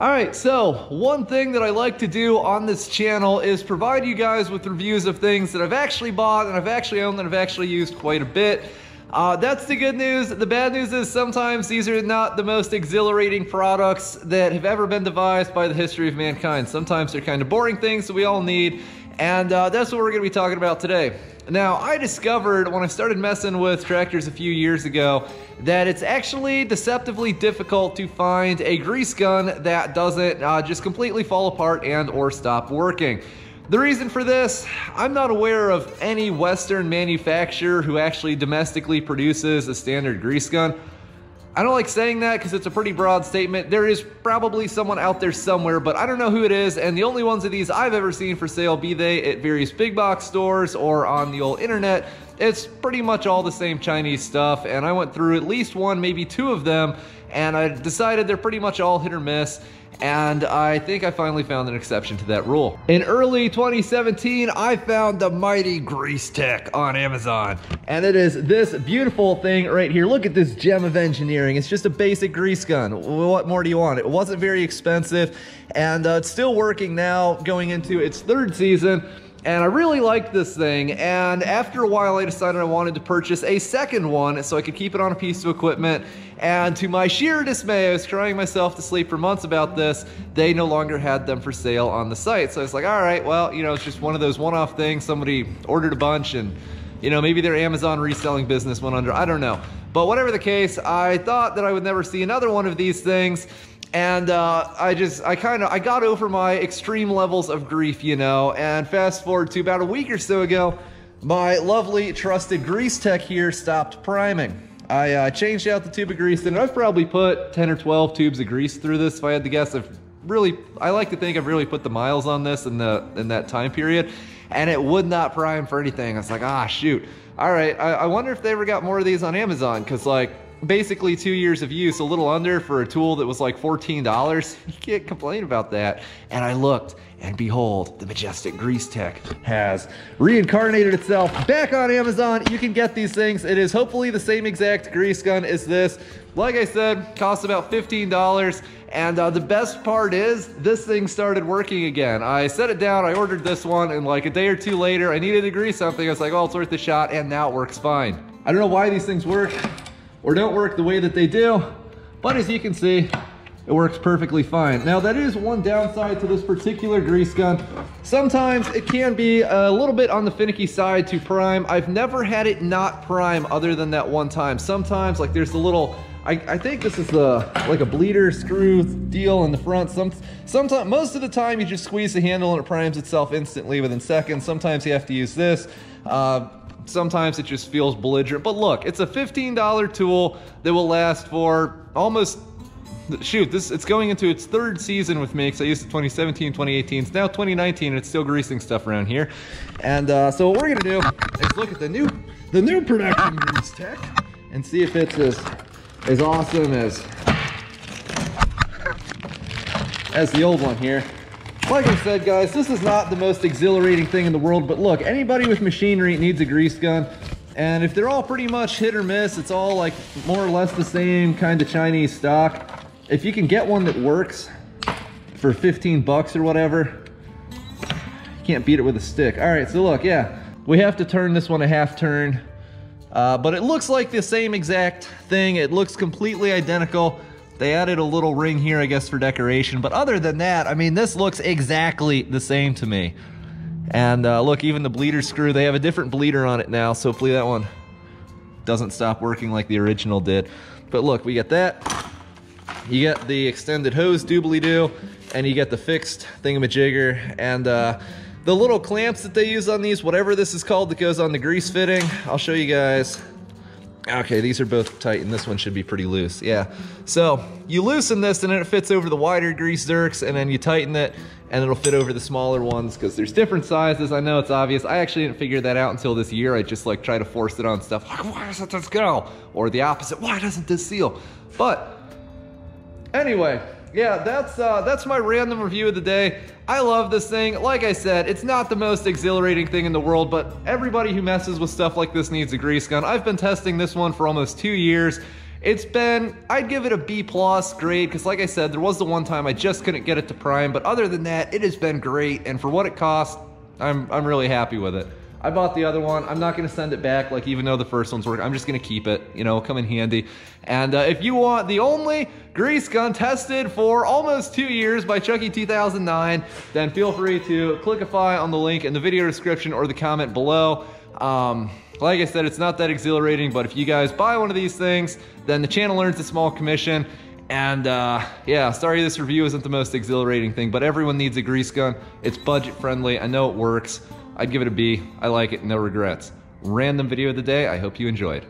Alright, so one thing that I like to do on this channel is provide you guys with reviews of things that I've actually bought and I've actually owned and I've actually used quite a bit. That's the good news. The bad news is sometimes these are not the most exhilarating products that have ever been devised by the history of mankind. Sometimes they're kind of boring things that we all need, and that's what we're going to be talking about today. Now, I discovered when I started messing with tractors a few years ago that it's actually deceptively difficult to find a grease gun that doesn't just completely fall apart and or stop working. The reason for this, I'm not aware of any Western manufacturer who actually domestically produces a standard grease gun. I don't like saying that because it's a pretty broad statement. There is probably someone out there somewhere, but I don't know who it is, and the only ones of these I've ever seen for sale, be they at various big box stores or on the old internet, it's pretty much all the same Chinese stuff, and I went through at least one, maybe two of them, and I decided they're pretty much all hit or miss. And I think I finally found an exception to that rule. In early 2017, I found the mighty Grease Tech on Amazon. And it is this beautiful thing right here. Look at this gem of engineering. It's just a basic grease gun. What more do you want? It wasn't very expensive, and it's still working now, going into its third season. And I really liked this thing, and after a while I decided I wanted to purchase a second one so I could keep it on a piece of equipment, and to my sheer dismay, I was crying myself to sleep for months about this, they no longer had them for sale on the site. So I was like, alright, well, you know, it's just one of those one-off things. Somebody ordered a bunch and, you know, maybe their Amazon reselling business went under, I don't know. But whatever the case, I thought that I would never see another one of these things. And I got over my extreme levels of grief, you know, and fast forward to about a week or so ago, my lovely trusted Grease Tech here stopped priming. I changed out the tube of grease, and I've probably put 10 or 12 tubes of grease through this, if I had to guess. I like to think I've really put the miles on this in that time period, and it would not prime for anything. I was like, ah, shoot. All right, I wonder if they ever got more of these on Amazon, because like, basically 2 years of use, a little under for a tool that was like $14. You can't complain about that. And I looked, and behold, the Majestic Grease Tech has reincarnated itself back on Amazon. You can get these things. It is hopefully the same exact grease gun as this. Like I said, costs about $15. And the best part is, this thing started working again. I set it down, I ordered this one, and like a day or two later, I needed to grease something. I was like, oh, it's worth a shot, and now it works fine. I don't know why these things work or don't work the way that they do, but as you can see, it works perfectly fine. Now, that is one downside to this particular grease gun. Sometimes it can be a little bit on the finicky side to prime. I've never had it not prime other than that one time. Sometimes, like there's a little, I think this is like a bleeder screw deal in the front. Sometimes, most of the time you just squeeze the handle and it primes itself instantly within seconds. Sometimes you have to use this. Sometimes it just feels belligerent, but look, it's a $15 tool that will last for almost, shoot, it's going into its third season with me, because I used it 2017, 2018, it's now 2019, and it's still greasing stuff around here. And so what we're gonna do is look at the new production Grease Tech and see if it's as awesome as the old one here. Like I said, guys, this is not the most exhilarating thing in the world, but look, anybody with machinery needs a grease gun, and if they're all pretty much hit or miss, it's all like more or less the same kind of Chinese stock. If you can get one that works for 15 bucks or whatever, you can't beat it with a stick. All right, so look, yeah, we have to turn this one a half turn, but it looks like the same exact thing. It looks completely identical. They added a little ring here, I guess, for decoration. But other than that, I mean, this looks exactly the same to me. And look, even the bleeder screw, they have a different bleeder on it now. So hopefully that one doesn't stop working like the original did. But look, we get that. You get the extended hose doobly-doo. And you get the fixed thingamajigger. And the little clamps that they use on these, whatever this is called that goes on the grease fitting, I'll show you guys. Okay, these are both tight, and this one should be pretty loose. Yeah, so you loosen this, and then it fits over the wider grease zerks, and then you tighten it, and it'll fit over the smaller ones, because there's different sizes. I know it's obvious. I actually didn't figure that out until this year. I just like try to force it on stuff. Like, why doesn't this go? Or the opposite, why doesn't this seal? But anyway, yeah, that's my random review of the day. I love this thing. Like I said, it's not the most exhilarating thing in the world, but everybody who messes with stuff like this needs a grease gun. I've been testing this one for almost 2 years, It's been, I'd give it a B+ grade, because like I said, there was the one time I just couldn't get it to prime, but other than that, it has been great, and for what it cost, I'm really happy with it. I bought the other one. I'm not going to send it back, like, even though the first one's working. I'm just going to keep it, you know, come in handy. And if you want the only grease gun tested for almost 2 years by Chucky 2009, then feel free to clickify on the link in the video description or the comment below. Like I said, it's not that exhilarating, but if you guys buy one of these things, then the channel earns a small commission. And yeah, sorry this review isn't the most exhilarating thing, but everyone needs a grease gun. It's budget friendly. I know it works. I'd give it a B. I like it, no regrets. Random video of the day. I hope you enjoyed.